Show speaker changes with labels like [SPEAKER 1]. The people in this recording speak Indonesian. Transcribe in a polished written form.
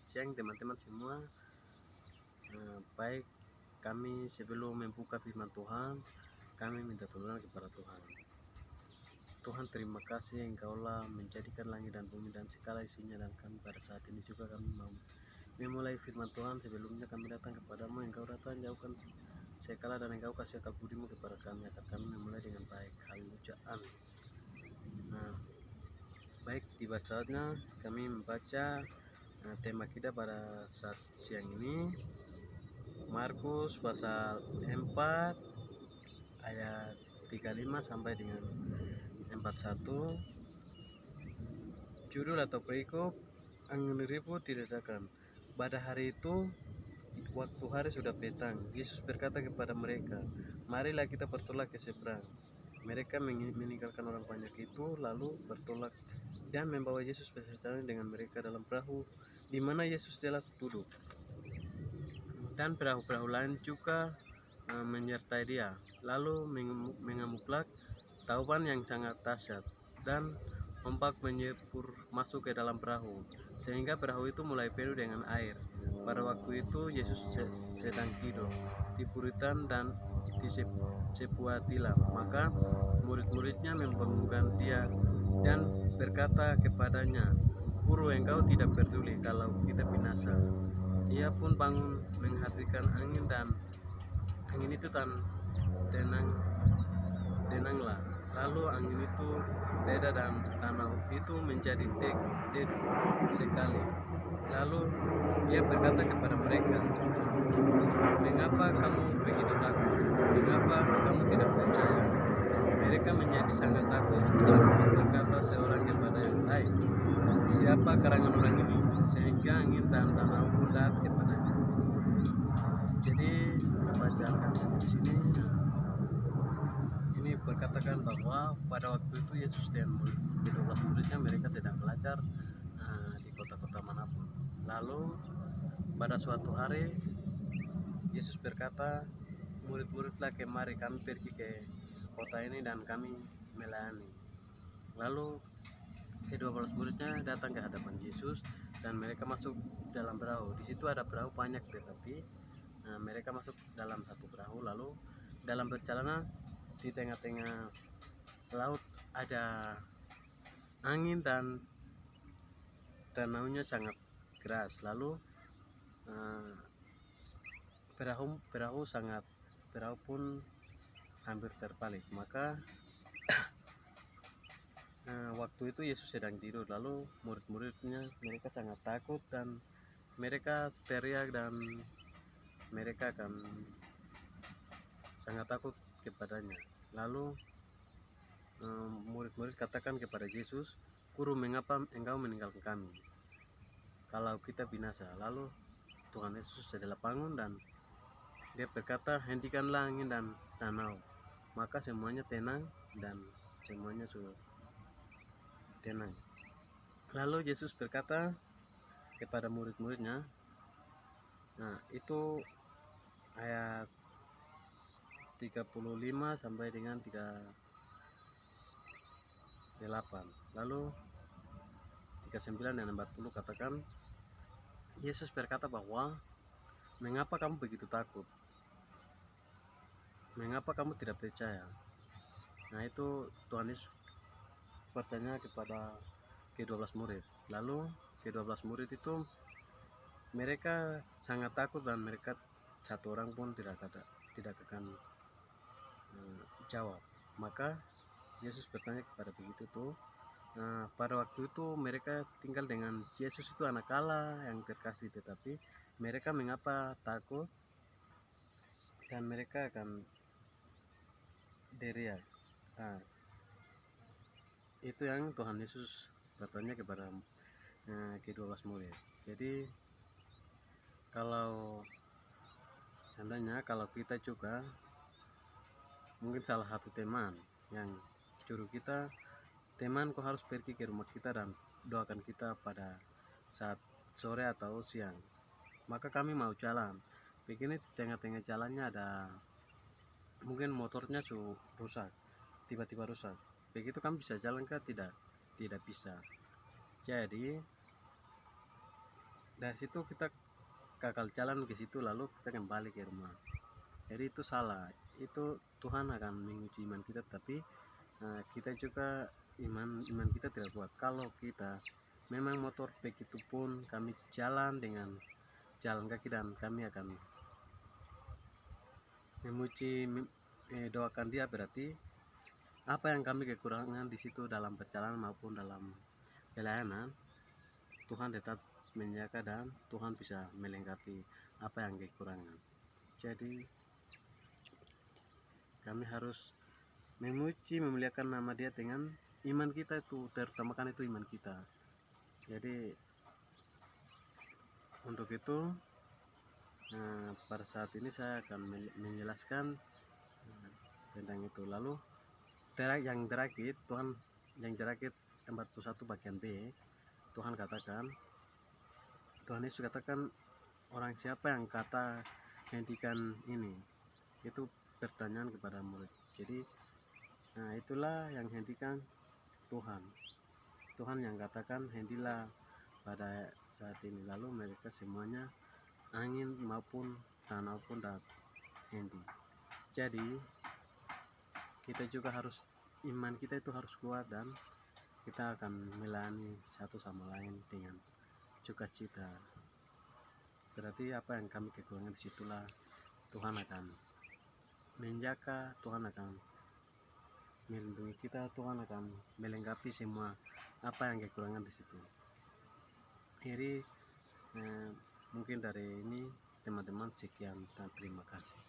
[SPEAKER 1] siang teman-teman semua. Baik, kami sebelum membuka firman Tuhan, kami minta pertolongan kepada Tuhan. Tuhan, terima kasih Engkaulah menjadikan langit dan bumi dan segala isinya, dan kami pada saat ini juga kami mau memulai firman Tuhan. Sebelumnya kami datang kepadamu, Engkau datang jauhkan segala, dan Engkau kasih akal budimu kepada kami agar kami memulai dengan baik. Haleluya, amin. Baik, tiba saatnya kami membaca tema kita pada saat siang ini, Markus pasal 4 ayat 35 sampai dengan 41. Judul atau perikop, angin ribut diredakan. Pada hari itu, waktu hari sudah petang, Yesus berkata kepada mereka, "Marilah kita bertolak ke seberang." Mereka meninggalkan orang banyak itu, lalu bertolak dan membawa Yesus beserta dengan mereka dalam perahu di mana Yesus telah duduk. Dan perahu-perahu lain juga menyertai dia. Lalu mengamuklah tauban yang sangat dahsyat, dan ombak menyepur masuk ke dalam perahu, sehingga perahu itu mulai penuh dengan air. Pada waktu itu Yesus sedang tidur di buritan dan di sebuah tilam. Maka murid-muridnya membangunkan dia dan berkata kepadanya, "Guru, engkau tidak peduli kalau kita binasa." Ia pun bangun menghentikan angin, dan angin itu tenanglah. Lalu angin itu reda dan tanah itu menjadi teduh sekali. Lalu ia berkata kepada mereka, "Mengapa kamu begitu takut? Mengapa kamu tidak percaya?" Mereka menjadi sangat takut dan berkata seorang kepada yang lain, "Siapa karangan orang ini sehingga angin dan danau pun taat kepadanya?" Jadi bacaan kami di sini ini berkatakan bahwa pada waktu itu Yesus dan kedua muridnya mereka sedang belajar di kota-kota manapun. Lalu pada suatu hari Yesus berkata, "Murid-muridlah kemari, kami pergi ke kota ini dan kami melayani." Lalu kedua belas muridnya datang ke hadapan Yesus dan mereka masuk dalam perahu. Di situ ada perahu banyak, tetapi mereka masuk dalam satu perahu. Lalu dalam perjalanan di tengah-tengah laut ada angin dan danaunya sangat keras. Lalu perahu pun hampir terbalik. Maka waktu itu Yesus sedang tidur. Lalu murid-muridnya mereka sangat takut dan mereka teriak, dan mereka akan sangat takut kepadanya. Lalu murid-murid katakan kepada Yesus, "Guru, mengapa engkau meninggalkan kami kalau kita binasa?" Lalu Tuhan Yesus adalah bangun dan dia berkata, "Hentikanlah angin dan danau." Maka semuanya tenang dan semuanya sudah tenang. Lalu Yesus berkata kepada murid-muridnya, itu ayat 35 sampai dengan 38. Lalu 39 dan 40 katakan, Yesus berkata bahwa, "Mengapa kamu begitu takut? Mengapa kamu tidak percaya?" Itu Tuhan Yesus bertanya kepada ke-12 murid. Lalu ke-12 murid itu mereka sangat takut dan mereka satu orang pun tidak akan jawab. Maka Yesus bertanya kepada begitu tuh. Pada waktu itu mereka tinggal dengan Yesus, itu anak Allah yang terkasih, tetapi mereka mengapa takut dan mereka akan teriak. Itu yang Tuhan Yesus bertanya kepada ke-12 murid. Jadi kalau seandainya kalau kita juga mungkin salah satu teman yang suruh kita, "Teman, kau harus pergi ke rumah kita dan doakan kita pada saat sore atau siang." Maka kami mau jalan. Begini tengah-tengah jalannya ada mungkin motornya rusak, tiba-tiba rusak. Begitu kami bisa jalan kah? Tidak bisa. Jadi dari situ kita kakal jalan ke situ lalu kita kembali ke rumah. Jadi itu salah, itu Tuhan akan menguji iman kita, tapi kita juga iman kita tidak kuat. Kalau kita memang motor begitu pun kami jalan dengan jalan kaki dan kami akan doakan dia, berarti apa yang kami kekurangan di situ dalam perjalanan maupun dalam pelayanan, Tuhan tetap menjaga dan Tuhan bisa melengkapi apa yang kekurangan. Jadi kami harus memuliakan nama dia dengan iman kita, itu terutama kan itu iman kita. Jadi untuk itu pada saat ini saya akan menjelaskan tentang itu. Lalu yang terakhir Tuhan, yang terakhir 41 bagian B, Tuhan Yesus katakan, orang siapa yang kata hentikan ini? Itu pertanyaan kepada murid. Jadi itulah yang hentikan Tuhan yang katakan hentilah pada saat ini. Lalu mereka semuanya, angin maupun danau pun henti. Jadi kita juga harus, iman kita itu harus kuat dan kita akan melayani satu sama lain dengan sukacita. Berarti apa yang kami kekurangan, disitulah Tuhan akan menjaga, Tuhan akan melindungi kita, Tuhan akan melengkapi semua apa yang kekurangan di situ. Jadi mungkin dari ini teman-teman sekian dan terima kasih.